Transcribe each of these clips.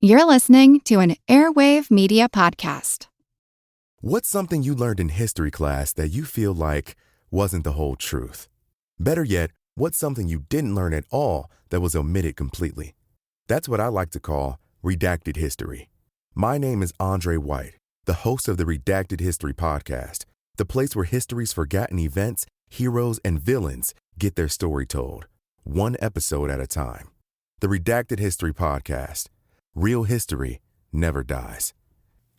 You're listening to an Airwave Media Podcast. What's something you learned in history class that you feel like wasn't the whole truth? Better yet, what's something you didn't learn at all that was omitted completely? That's what I like to call redacted history. My name is Andre White, the host of the Redacted History Podcast, the place where history's forgotten events, heroes, and villains get their story told, one episode at a time. The Redacted History Podcast. Real history never dies.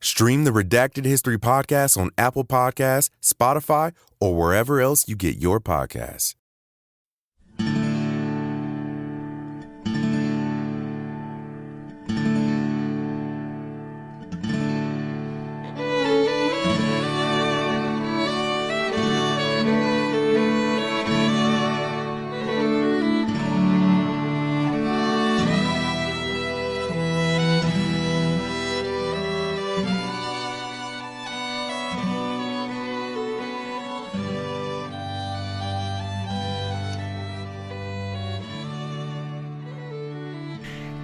Stream the Redacted History Podcast on Apple Podcasts, Spotify, or wherever else you get your podcasts.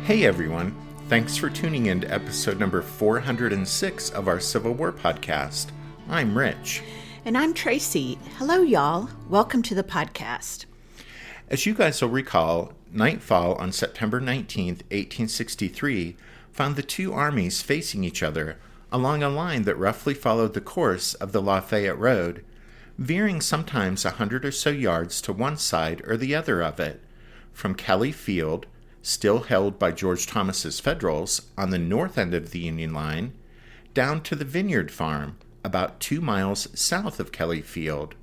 Hey everyone, thanks for tuning in to episode number 406 of our Civil War podcast. I'm Rich. And I'm Tracy. Hello y'all, welcome to the podcast. As you guys will recall, nightfall on September 19th, 1863 found the two armies facing each other along a line that roughly followed the course of the Lafayette Road, veering sometimes 100 or so yards to one side or the other of it, from Kelly Field, still held by George Thomas's Federals on the north end of the Union line, down to the Vineyard Farm, about 2 miles south of Kelly Field.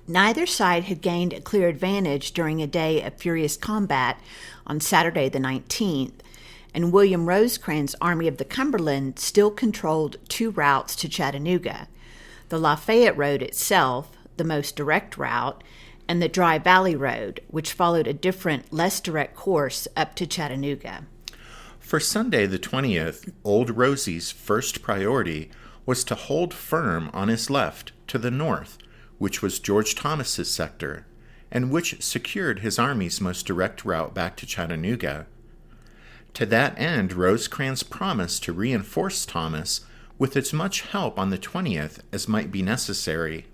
Neither side had gained a clear advantage during a day of furious combat on Saturday the 19th, and William Rosecrans' Army of the Cumberland still controlled two routes to Chattanooga, the Lafayette Road itself, the most direct route, and the Dry Valley Road, which followed a different, less direct course up to Chattanooga. For Sunday the 20th, Old Rosie's first priority was to hold firm on his left to the north, which was George Thomas's sector, and which secured his army's most direct route back to Chattanooga. To that end, Rosecrans promised to reinforce Thomas with as much help on the 20th as might be necessary.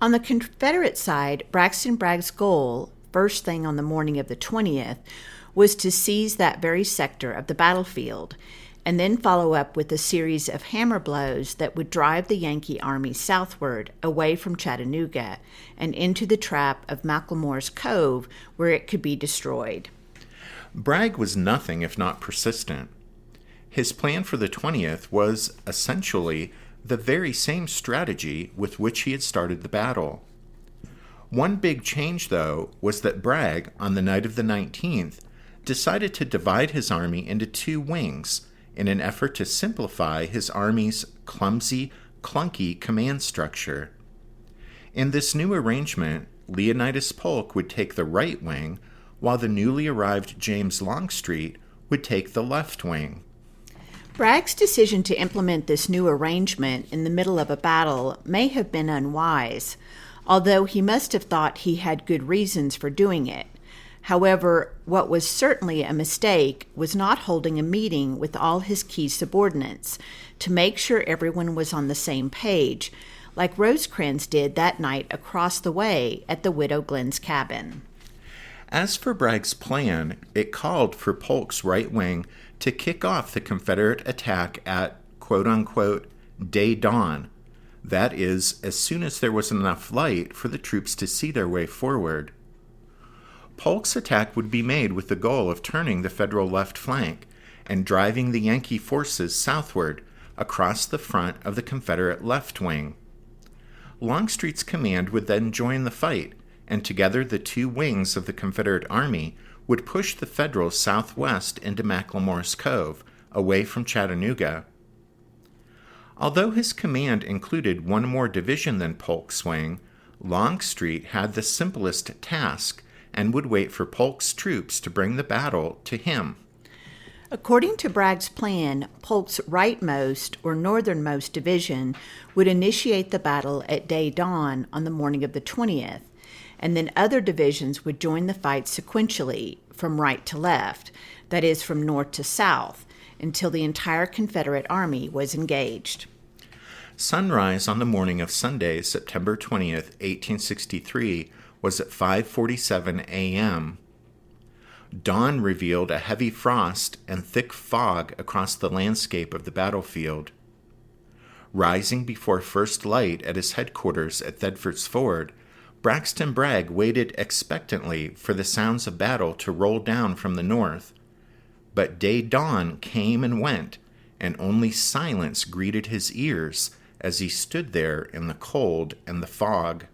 On the Confederate side, Braxton Bragg's goal, first thing on the morning of the 20th, was to seize that very sector of the battlefield, and then follow up with a series of hammer blows that would drive the Yankee army southward, away from Chattanooga, and into the trap of Macklemore's Cove, where it could be destroyed. Bragg was nothing if not persistent. His plan for the 20th was, essentially, the very same strategy with which he had started the battle. One big change, though, was that Bragg, on the night of the 19th, decided to divide his army into two wings in an effort to simplify his army's clumsy, clunky command structure. In this new arrangement, Leonidas Polk would take the right wing, while the newly arrived James Longstreet would take the left wing. Bragg's decision to implement this new arrangement in the middle of a battle may have been unwise, although he must have thought he had good reasons for doing it. However, what was certainly a mistake was not holding a meeting with all his key subordinates to make sure everyone was on the same page, like Rosecrans did that night across the way at the Widow Glenn's cabin. As for Bragg's plan, it called for Polk's right wing to kick off the Confederate attack at, quote-unquote, day dawn, that is, as soon as there was enough light for the troops to see their way forward. Polk's attack would be made with the goal of turning the Federal left flank and driving the Yankee forces southward across the front of the Confederate left wing. Longstreet's command would then join the fight, and together the two wings of the Confederate Army would push the Federals southwest into Macklemore's Cove, away from Chattanooga. Although his command included one more division than Polk's wing, Longstreet had the simplest task and would wait for Polk's troops to bring the battle to him. According to Bragg's plan, Polk's rightmost or northernmost division would initiate the battle at day dawn on the morning of the 20th, and then other divisions would join the fight sequentially from right to left, that is, from north to south, until the entire Confederate army was engaged. Sunrise on the morning of Sunday, September 20th, 1863, was at 5:47 a.m. Dawn revealed a heavy frost and thick fog across the landscape of the battlefield. Rising before first light at his headquarters at Thetford's Ford, Braxton Bragg waited expectantly for the sounds of battle to roll down from the north. But day dawn came and went, and only silence greeted his ears as he stood there in the cold and the fog.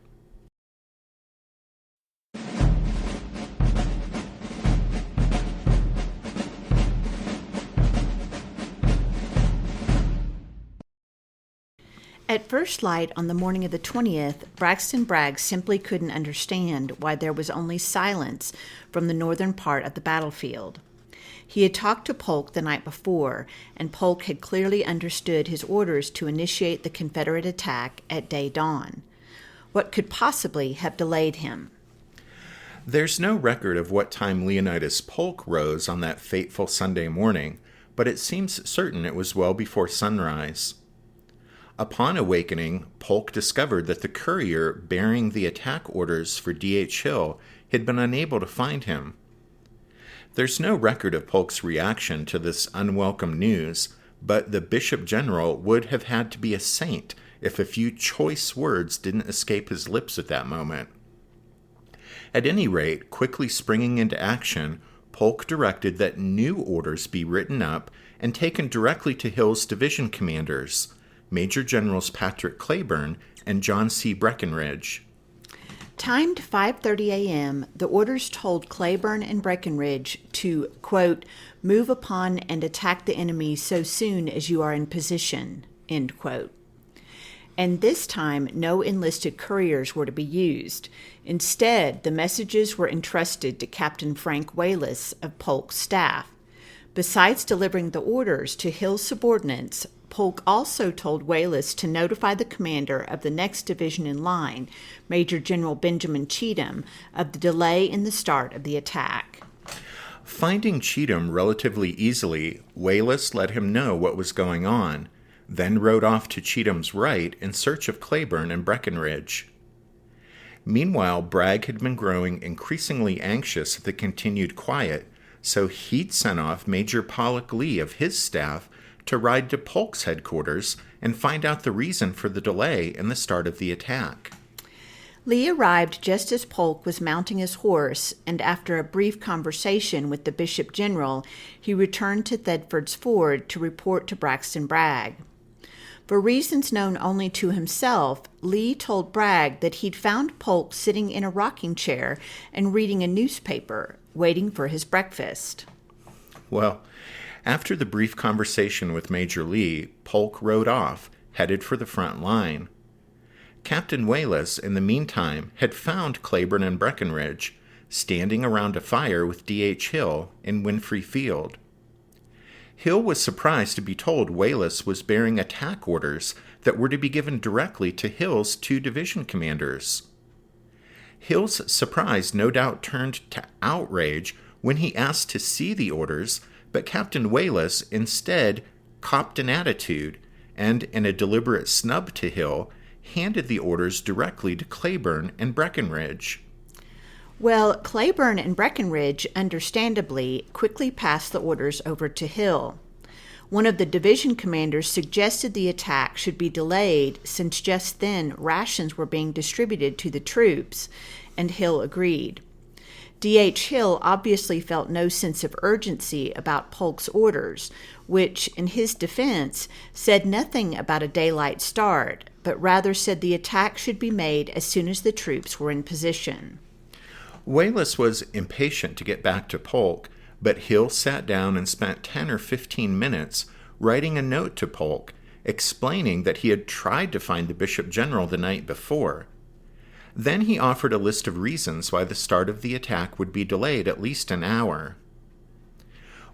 At first light on the morning of the 20th, Braxton Bragg simply couldn't understand why there was only silence from the northern part of the battlefield. He had talked to Polk the night before, and Polk had clearly understood his orders to initiate the Confederate attack at day dawn. What could possibly have delayed him? There's no record of what time Leonidas Polk rose on that fateful Sunday morning, but it seems certain it was well before sunrise. Upon awakening, Polk discovered that the courier bearing the attack orders for D.H. Hill had been unable to find him. There's no record of Polk's reaction to this unwelcome news, but the Bishop General would have had to be a saint if a few choice words didn't escape his lips at that moment. At any rate, quickly springing into action, Polk directed that new orders be written up and taken directly to Hill's division commanders, Major Generals Patrick Cleburne and John C. Breckinridge. Timed 5:30 a.m., the orders told Cleburne and Breckinridge to, quote, move upon and attack the enemy so soon as you are in position, end quote. And this time, no enlisted couriers were to be used. Instead, the messages were entrusted to Captain Frank Wallace of Polk's staff. Besides delivering the orders to Hill's subordinates, Polk also told Wallace to notify the commander of the next division in line, Major General Benjamin Cheatham, of the delay in the start of the attack. Finding Cheatham relatively easily, Wallace let him know what was going on, then rode off to Cheatham's right in search of Cleburne and Breckinridge. Meanwhile, Bragg had been growing increasingly anxious at the continued quiet, so he'd sent off Major Pollock Lee of his staff to ride to Polk's headquarters and find out the reason for the delay in the start of the attack. Lee arrived just as Polk was mounting his horse, and after a brief conversation with the Bishop General, he returned to Thetford's Ford to report to Braxton Bragg. For reasons known only to himself, Lee told Bragg that he'd found Polk sitting in a rocking chair and reading a newspaper, waiting for his breakfast. Well, after the brief conversation with Major Lee, Polk rode off, headed for the front line. Captain Wallace, in the meantime, had found Cleburne and Breckinridge, standing around a fire with D.H. Hill in Winfrey Field. Hill was surprised to be told Wallace was bearing attack orders that were to be given directly to Hill's two division commanders. Hill's surprise no doubt turned to outrage when he asked to see the orders, but Captain Wallace instead copped an attitude and, in a deliberate snub to Hill, handed the orders directly to Cleburne and Breckinridge. Well, Cleburne and Breckinridge, understandably, quickly passed the orders over to Hill. One of the division commanders suggested the attack should be delayed since just then rations were being distributed to the troops, and Hill agreed. D.H. Hill obviously felt no sense of urgency about Polk's orders, which, in his defense, said nothing about a daylight start, but rather said the attack should be made as soon as the troops were in position. Wallace was impatient to get back to Polk, but Hill sat down and spent 10 or 15 minutes writing a note to Polk, explaining that he had tried to find the Bishop General the night before. Then he offered a list of reasons why the start of the attack would be delayed at least an hour.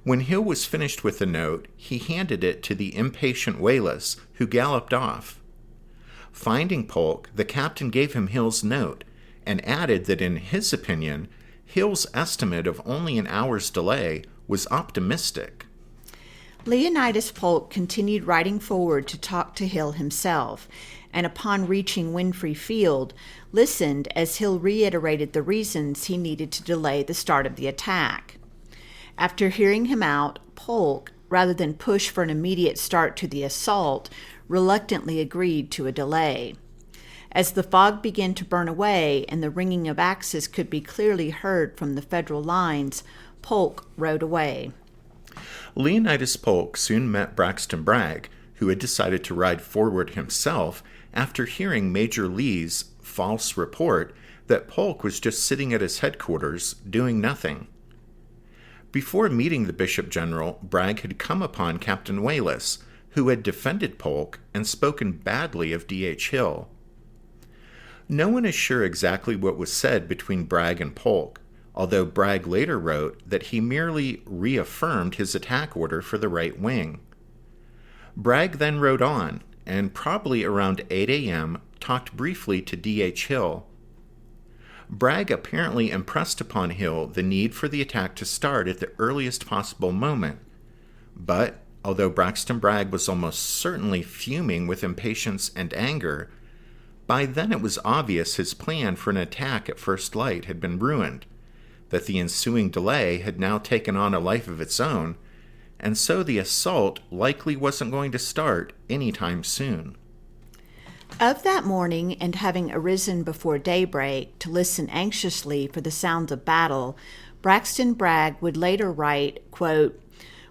When Hill was finished with the note, he handed it to the impatient Wallace, who galloped off. Finding Polk, the captain gave him Hill's note, and added that in his opinion, Hill's estimate of only an hour's delay was optimistic. Leonidas Polk continued riding forward to talk to Hill himself, and upon reaching Winfrey Field, listened as Hill reiterated the reasons he needed to delay the start of the attack. After hearing him out, Polk, rather than push for an immediate start to the assault, reluctantly agreed to a delay. As the fog began to burn away and the ringing of axes could be clearly heard from the Federal lines, Polk rode away. Leonidas Polk soon met Braxton Bragg, who had decided to ride forward himself after hearing Major Lee's false report that Polk was just sitting at his headquarters doing nothing. Before meeting the Bishop General, Bragg had come upon Captain Wallace, who had defended Polk and spoken badly of D.H. Hill. No one is sure exactly what was said between Bragg and Polk, although Bragg later wrote that he merely reaffirmed his attack order for the right wing. Bragg then rode on, and probably around 8 a.m. talked briefly to D.H. Hill. Bragg apparently impressed upon Hill the need for the attack to start at the earliest possible moment, but although Braxton Bragg was almost certainly fuming with impatience and anger, by then it was obvious his plan for an attack at first light had been ruined, that the ensuing delay had now taken on a life of its own, and so the assault likely wasn't going to start any time soon. Of that morning, and having arisen before daybreak to listen anxiously for the sounds of battle, Braxton Bragg would later write, quote,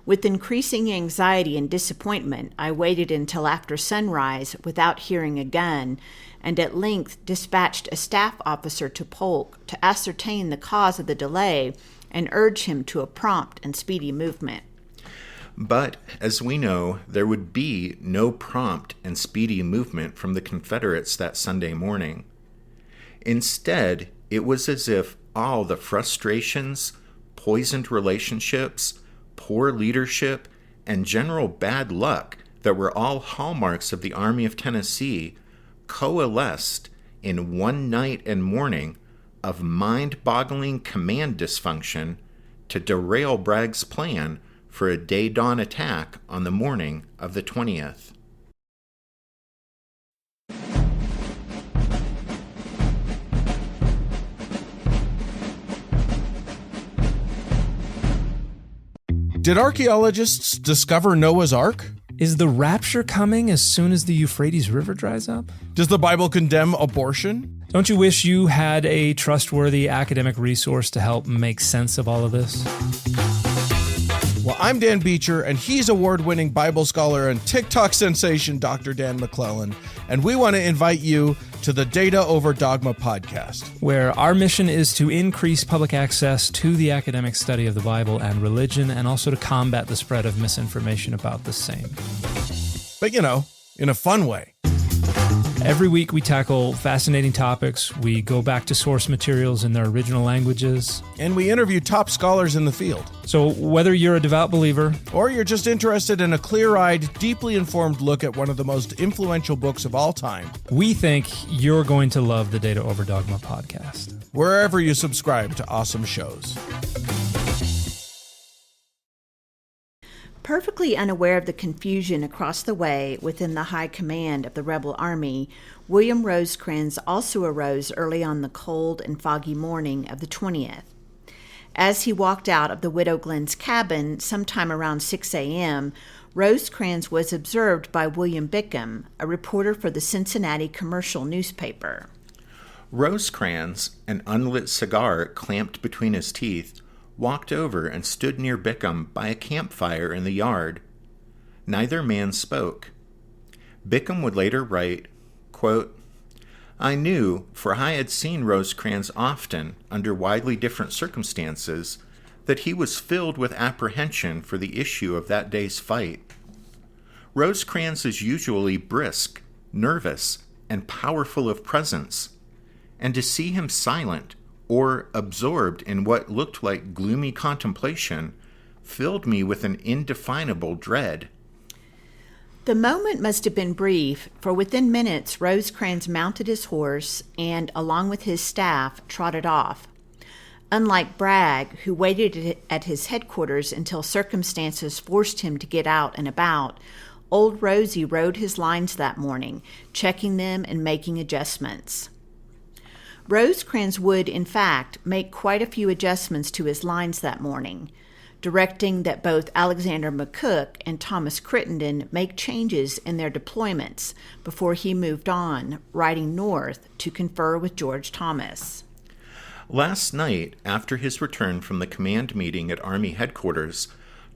"With increasing anxiety and disappointment, I waited until after sunrise without hearing a gun, and at length dispatched a staff officer to Polk to ascertain the cause of the delay and urge him to a prompt and speedy movement." But, as we know, there would be no prompt and speedy movement from the Confederates that Sunday morning. Instead, it was as if all the frustrations, poisoned relationships, poor leadership, and general bad luck that were all hallmarks of the Army of Tennessee coalesced in one night and morning of mind-boggling command dysfunction to derail Bragg's plan for a day-dawn attack on the morning of the 20th. Did archaeologists discover Noah's Ark? Is the rapture coming as soon as the Euphrates River dries up? Does the Bible condemn abortion? Don't you wish you had a trustworthy academic resource to help make sense of all of this? Well, I'm Dan Beecher, and he's award-winning Bible scholar and TikTok sensation Dr. Dan McClellan, and we want to invite you to the Data Over Dogma podcast, where our mission is to increase public access to the academic study of the Bible and religion, and also to combat the spread of misinformation about the same. But, in a fun way. Every week we tackle fascinating topics, we go back to source materials in their original languages, and we interview top scholars in the field. So whether you're a devout believer, or you're just interested in a clear-eyed, deeply informed look at one of the most influential books of all time, we think you're going to love the Data Over Dogma podcast. Wherever you subscribe to awesome shows. Perfectly unaware of the confusion across the way within the high command of the rebel army, William Rosecrans also arose early on the cold and foggy morning of the 20th. As he walked out of the Widow Glenn's cabin sometime around 6 a.m., Rosecrans was observed by William Bickham, a reporter for the Cincinnati Commercial newspaper. Rosecrans, an unlit cigar clamped between his teeth, walked over and stood near Bickham by a campfire in the yard. Neither man spoke. Bickham would later write, quote, "I knew, for I had seen Rosecrans often under widely different circumstances, that he was filled with apprehension for the issue of that day's fight. Rosecrans is usually brisk, nervous, and powerful of presence, and to see him silent or absorbed in what looked like gloomy contemplation filled me with an indefinable dread." The moment must have been brief, for within minutes Rosecrans mounted his horse and, along with his staff, trotted off. Unlike Bragg, who waited at his headquarters until circumstances forced him to get out and about, Old Rosie rode his lines that morning, checking them and making adjustments. Rosecrans would, in fact, make quite a few adjustments to his lines that morning, directing that both Alexander McCook and Thomas Crittenden make changes in their deployments before he moved on, riding north to confer with George Thomas. Last night, after his return from the command meeting at Army headquarters,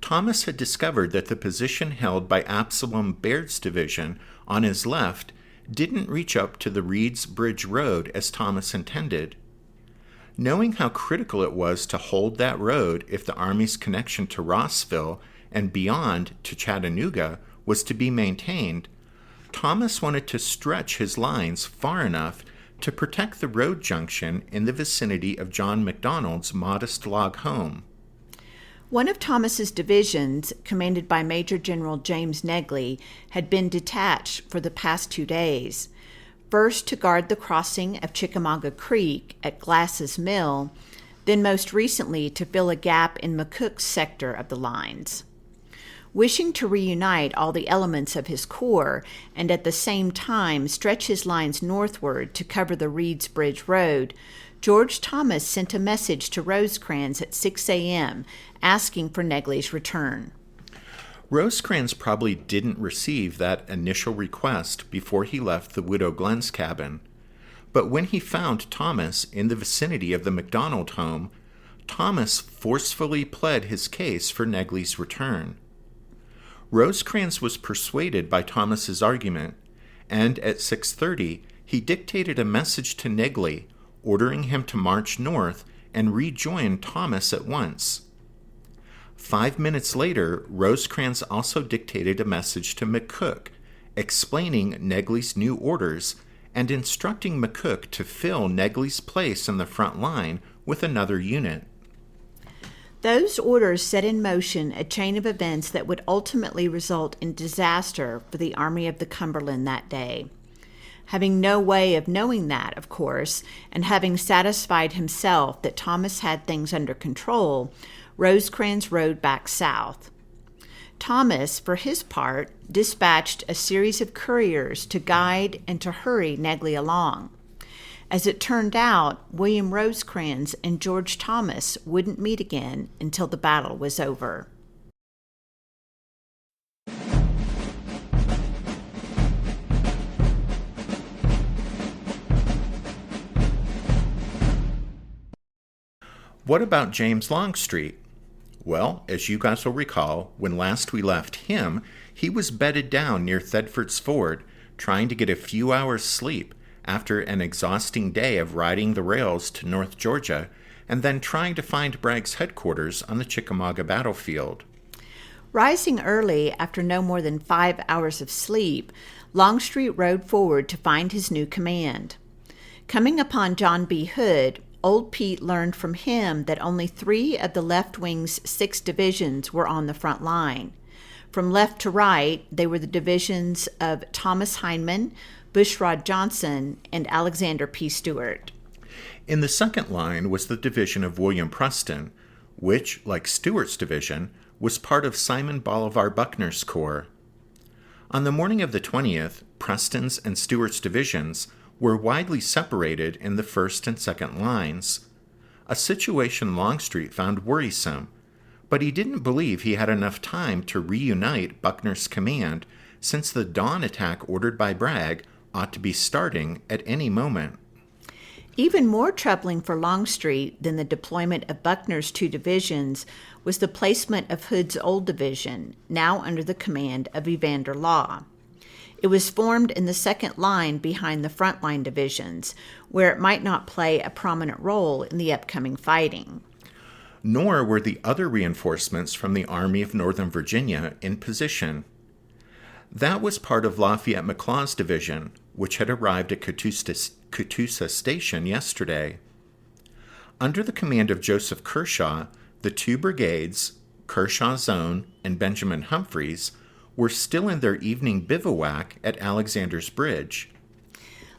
Thomas had discovered that the position held by Absalom Baird's division on his left didn't reach up to the Reed's Bridge Road as Thomas intended. Knowing how critical it was to hold that road if the Army's connection to Rossville and beyond to Chattanooga was to be maintained, Thomas wanted to stretch his lines far enough to protect the road junction in the vicinity of John McDonald's modest log home. One of Thomas's divisions, commanded by Major General James Negley, had been detached for the past 2 days, first to guard the crossing of Chickamauga Creek at Glass's Mill, then most recently to fill a gap in McCook's sector of the lines. Wishing to reunite all the elements of his corps and at the same time stretch his lines northward to cover the Reed's Bridge Road, George Thomas sent a message to Rosecrans at 6 a.m. asking for Negley's return. Rosecrans probably didn't receive that initial request before he left the Widow Glenn's cabin, but when he found Thomas in the vicinity of the McDonald home, Thomas forcefully pled his case for Negley's return. Rosecrans was persuaded by Thomas's argument, and at 6:30 he dictated a message to Negley ordering him to march north and rejoin Thomas at once. 5 minutes later, Rosecrans also dictated a message to McCook, explaining Negley's new orders and instructing McCook to fill Negley's place in the front line with another unit. Those orders set in motion a chain of events that would ultimately result in disaster for the Army of the Cumberland that day. Having no way of knowing that, of course, and having satisfied himself that Thomas had things under control, Rosecrans rode back south. Thomas, for his part, dispatched a series of couriers to guide and to hurry Negley along. As it turned out, William Rosecrans and George Thomas wouldn't meet again until the battle was over. What about James Longstreet? Well, as you guys will recall, when last we left him, he was bedded down near Thedford's Ford, trying to get a few hours' sleep after an exhausting day of riding the rails to North Georgia, and then trying to find Bragg's headquarters on the Chickamauga battlefield. Rising early after no more than 5 hours of sleep, Longstreet rode forward to find his new command. Coming upon John B. Hood, Old Pete learned from him that only 3 of the left wing's 6 divisions were on the front line. From left to right, they were the divisions of Thomas Hindman, Bushrod Johnson, and Alexander P. Stewart. In the second line was the division of William Preston, which, like Stewart's division, was part of Simon Bolivar Buckner's corps. On the morning of the 20th, Preston's and Stewart's divisions were widely separated in the first and second lines, a situation Longstreet found worrisome, but he didn't believe he had enough time to reunite Buckner's command since the dawn attack ordered by Bragg ought to be starting at any moment. Even more troubling for Longstreet than the deployment of Buckner's 2 divisions was the placement of Hood's old division, now under the command of Evander Law. It was formed in the second line behind the frontline divisions, where it might not play a prominent role in the upcoming fighting. Nor were the other reinforcements from the Army of Northern Virginia in position. That was part of Lafayette McLaws' division, which had arrived at Catoosa Station yesterday. Under the command of Joseph Kershaw, the 2 brigades, Kershaw's Own and Benjamin Humphreys, were still in their evening bivouac at Alexander's Bridge.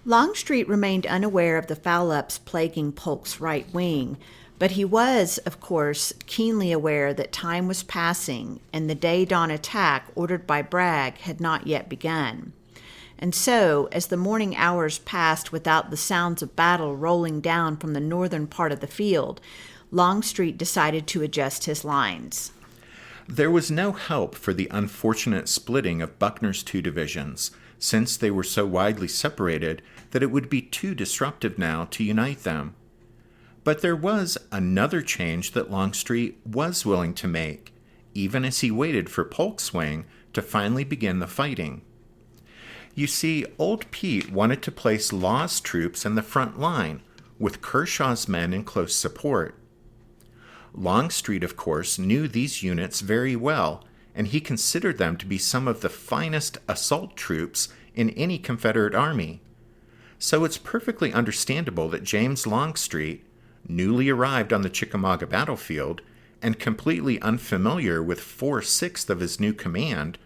Longstreet remained unaware of the foul-ups plaguing Polk's right wing, But he was, of course, keenly aware that time was passing and the day-dawn attack ordered by Bragg had not yet begun. And so, as the morning hours passed without the sounds of battle rolling down from the northern part of the field, Longstreet decided to adjust his lines. There was no help for the unfortunate splitting of Buckner's two divisions, since they were so widely separated that it would be too disruptive now to unite them. But there was another change that Longstreet was willing to make, even as he waited for Polk's wing to finally begin the fighting. You see, Old Pete wanted to place Law's troops in the front line, with Kershaw's men in close support. Longstreet, of course, knew these units very well, and he considered them to be some of the finest assault troops in any Confederate army. So it's perfectly understandable that James Longstreet, newly arrived on the Chickamauga battlefield and completely unfamiliar with 4/6 of his new command,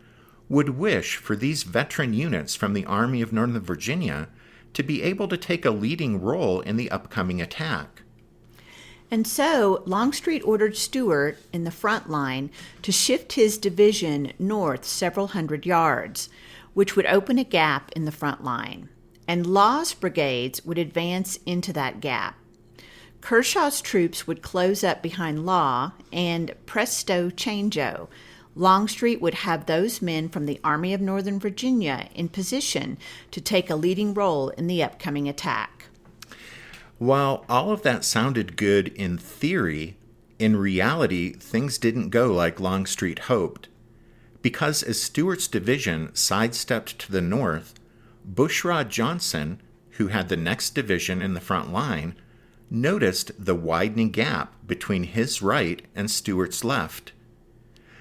would wish for these veteran units from the Army of Northern Virginia to be able to take a leading role in the upcoming attack. And so Longstreet ordered Stuart in the front line to shift his division north several hundred yards, which would open a gap in the front line, and Law's brigades would advance into that gap. Kershaw's troops would close up behind Law, and presto changeo, Longstreet would have those men from the Army of Northern Virginia in position to take a leading role in the upcoming attack. While all of that sounded good in theory, in reality, things didn't go like Longstreet hoped. Because as Stuart's division sidestepped to the north, Bushrod Johnson, who had the next division in the front line, noticed the widening gap between his right and Stuart's left.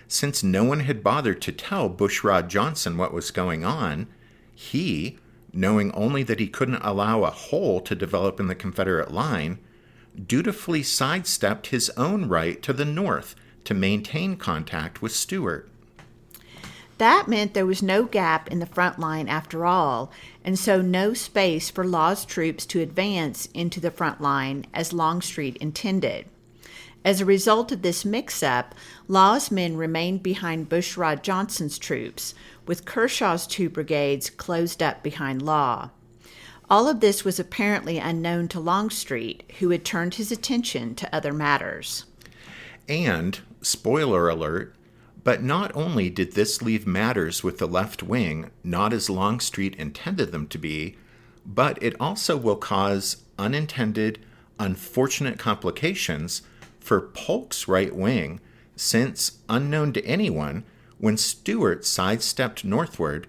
Since no one had bothered to tell Bushrod Johnson what was going on, he, knowing only that he couldn't allow a hole to develop in the Confederate line, dutifully sidestepped his own right to the north to maintain contact with Stuart. That meant there was no gap in the front line after all, and so no space for Law's troops to advance into the front line as Longstreet intended. As a result of this mix-up, Law's men remained behind Bushrod Johnson's troops, with Kershaw's two brigades closed up behind Law. All of this was apparently unknown to Longstreet, who had turned his attention to other matters. And, spoiler alert, but not only did this leave matters with the left wing not as Longstreet intended them to be, but it also will cause unintended, unfortunate complications for Polk's right wing, since, unknown to anyone, when Stuart sidestepped northward,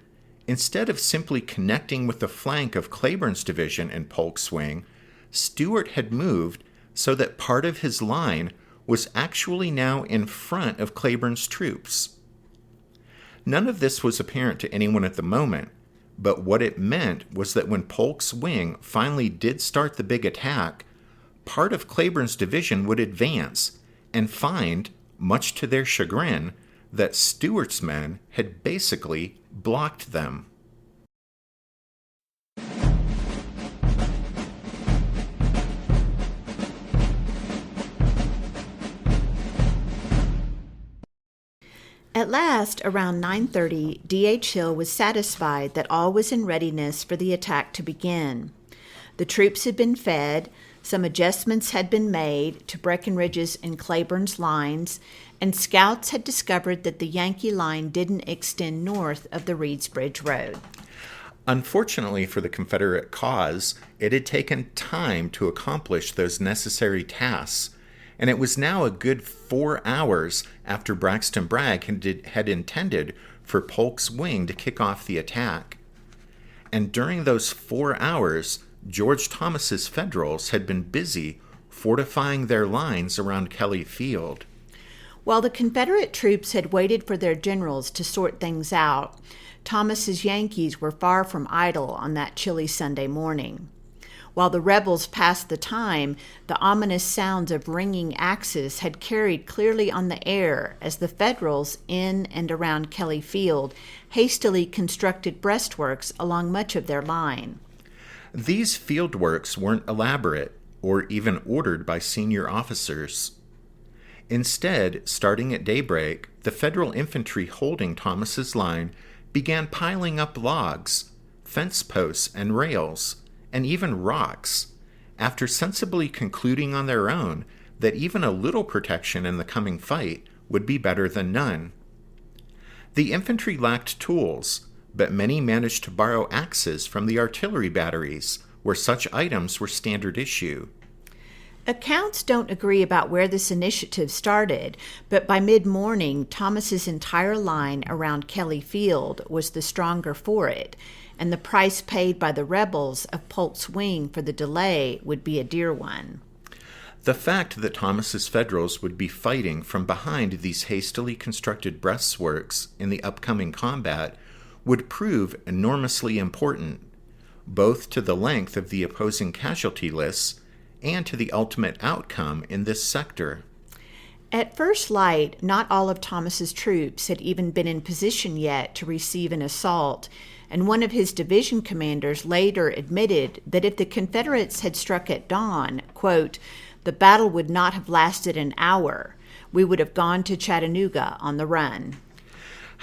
instead of simply connecting with the flank of Cleburne's division in Polk's wing, Stuart had moved so that part of his line was actually now in front of Cleburne's troops. None of this was apparent to anyone at the moment, but what it meant was that when Polk's wing finally did start the big attack, part of Cleburne's division would advance and find, much to their chagrin, that Stuart's men had basically blocked them. At last, around 9:30, D.H. Hill was satisfied that all was in readiness for the attack to begin. The troops had been fed, some adjustments had been made to Breckinridge's and Cleburne's lines, and scouts had discovered that the Yankee line didn't extend north of the Reed's Bridge Road. Unfortunately for the Confederate cause, it had taken time to accomplish those necessary tasks, and it was now a good 4 hours after Braxton Bragg had intended for Polk's wing to kick off the attack. And during those 4 hours, George Thomas's Federals had been busy fortifying their lines around Kelly Field. While the Confederate troops had waited for their generals to sort things out, Thomas's Yankees were far from idle on that chilly Sunday morning. While the rebels passed the time, the ominous sounds of ringing axes had carried clearly on the air as the Federals in and around Kelly Field hastily constructed breastworks along much of their line. These fieldworks weren't elaborate, or even ordered by senior officers. Instead, starting at daybreak, the Federal infantry holding Thomas's line began piling up logs, fence posts and rails, and even rocks, after sensibly concluding on their own that even a little protection in the coming fight would be better than none. The infantry lacked tools, but many managed to borrow axes from the artillery batteries, where such items were standard issue. Accounts don't agree about where this initiative started, but by mid-morning, Thomas's entire line around Kelly Field was the stronger for it, and the price paid by the rebels of Polk's wing for the delay would be a dear one. The fact that Thomas's Federals would be fighting from behind these hastily constructed breastworks in the upcoming combat would prove enormously important, both to the length of the opposing casualty lists and to the ultimate outcome in this sector. At first light, not all of Thomas's troops had even been in position yet to receive an assault, and one of his division commanders later admitted that if the Confederates had struck at dawn, quote, "the battle would not have lasted an hour. We would have gone to Chattanooga on the run."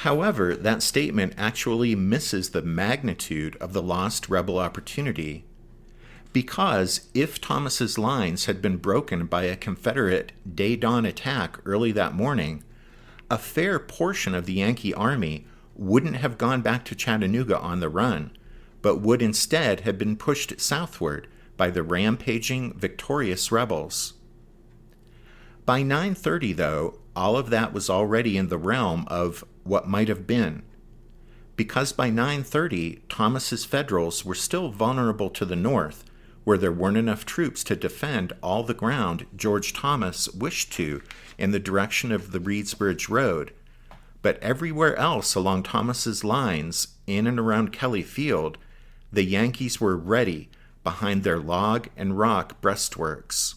However, that statement actually misses the magnitude of the lost rebel opportunity, because if Thomas's lines had been broken by a Confederate day-dawn attack early that morning, a fair portion of the Yankee army wouldn't have gone back to Chattanooga on the run, but would instead have been pushed southward by the rampaging, victorious rebels. By 9:30, though, all of that was already in the realm of what might have been, because by 9:30, Thomas's Federals were still vulnerable to the north, where there weren't enough troops to defend all the ground George Thomas wished to in the direction of the Reedsbridge Road. But everywhere else along Thomas's lines, in and around Kelly Field, the Yankees were ready behind their log and rock breastworks.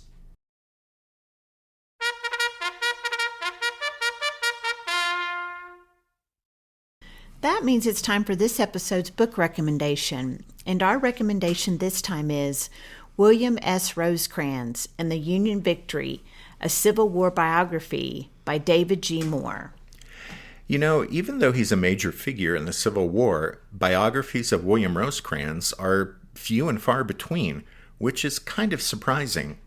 That means it's time for this episode's book recommendation, and our recommendation this time is William S. Rosecrans and the Union Victory, a Civil War biography by David G. Moore. You know, even though he's a major figure in the Civil War, biographies of William Rosecrans are few and far between, which is kind of surprising.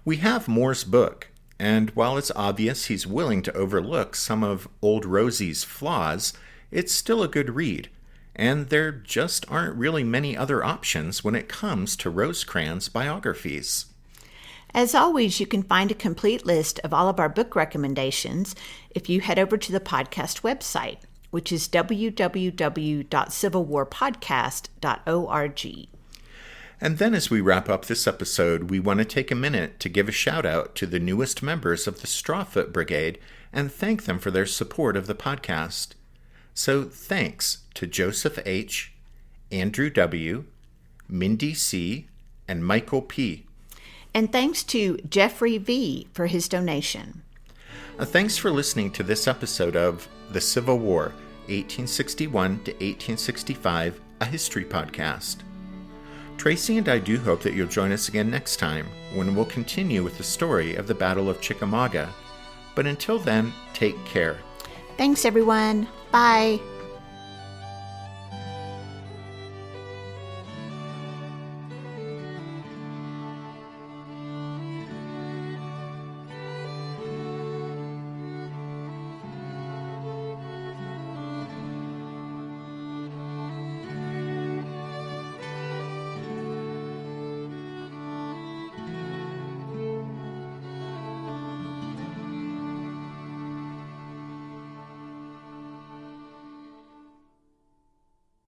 We have Moore's book, and while it's obvious he's willing to overlook some of Old Rosie's flaws, it's still a good read, and there just aren't really many other options when it comes to Rosecrans biographies. As always, you can find a complete list of all of our book recommendations if you head over to the podcast website, which is www.civilwarpodcast.org. And then as we wrap up this episode, we want to take a minute to give a shout out to the newest members of the Strawfoot Brigade and thank them for their support of the podcast. So thanks to Joseph H., Andrew W., Mindy C., and Michael P. And thanks to Jeffrey V. for his donation. Thanks for listening to this episode of The Civil War, 1861 to 1865, a history podcast. Tracy and I do hope that you'll join us again next time, when we'll continue with the story of the Battle of Chickamauga. But until then, take care. Thanks, everyone. Bye.